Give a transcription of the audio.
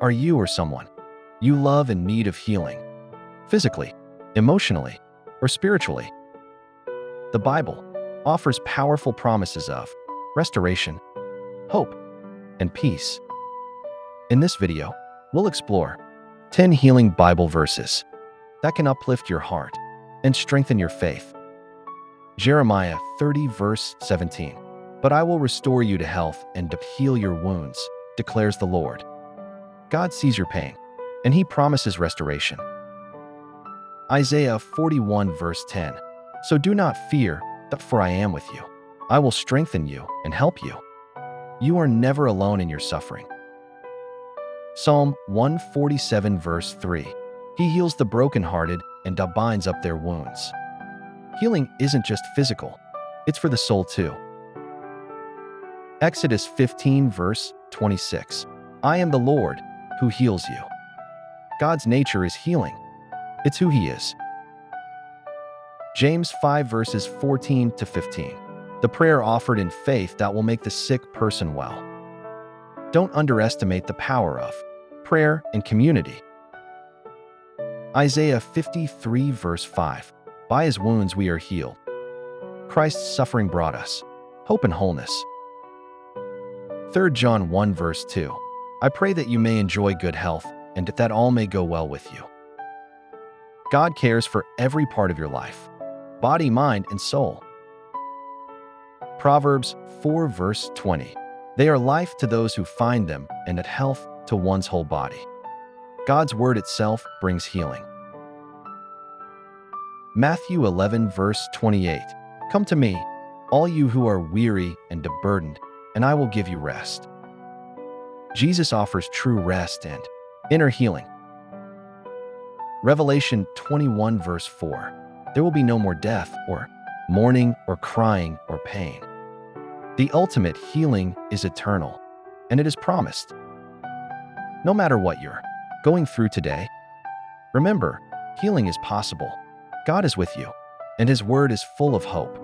Are you or someone you love in need of healing? Physically, emotionally, or spiritually? The Bible offers powerful promises of restoration, hope, and peace. In this video, we'll explore 10 healing Bible verses that can uplift your heart and strengthen your faith. Jeremiah 30 verse 17. But I will restore you to health and heal your wounds, declares the Lord. God sees your pain, and He promises restoration. Isaiah 41 verse 10. So do not fear, for I am with you. I will strengthen you and help you. You are never alone in your suffering. Psalm 147 verse 3. He heals the brokenhearted and binds up their wounds. Healing isn't just physical, it's for the soul too. Exodus 15 verse 26. I am the Lord who heals you. God's nature is healing. It's who He is. James 5 verses 14 to 15. The prayer offered in faith that will make the sick person well. Don't underestimate the power of prayer and community. Isaiah 53 verse 5. By His wounds we are healed. Christ's suffering brought us hope and wholeness. 3 John 1 verse 2. I pray that you may enjoy good health and that all may go well with you. God cares for every part of your life, body, mind, and soul. Proverbs 4 verse 20. They are life to those who find them and health to one's whole body. God's word itself brings healing. Matthew 11 verse 28. Come to me, all you who are weary and burdened, and I will give you rest. Jesus offers true rest and inner healing. Revelation 21 verse 4. There will be no more death or mourning or crying or pain. The ultimate healing is eternal, and it is promised. No matter what you're going through today, remember, healing is possible. God is with you, and His word is full of hope.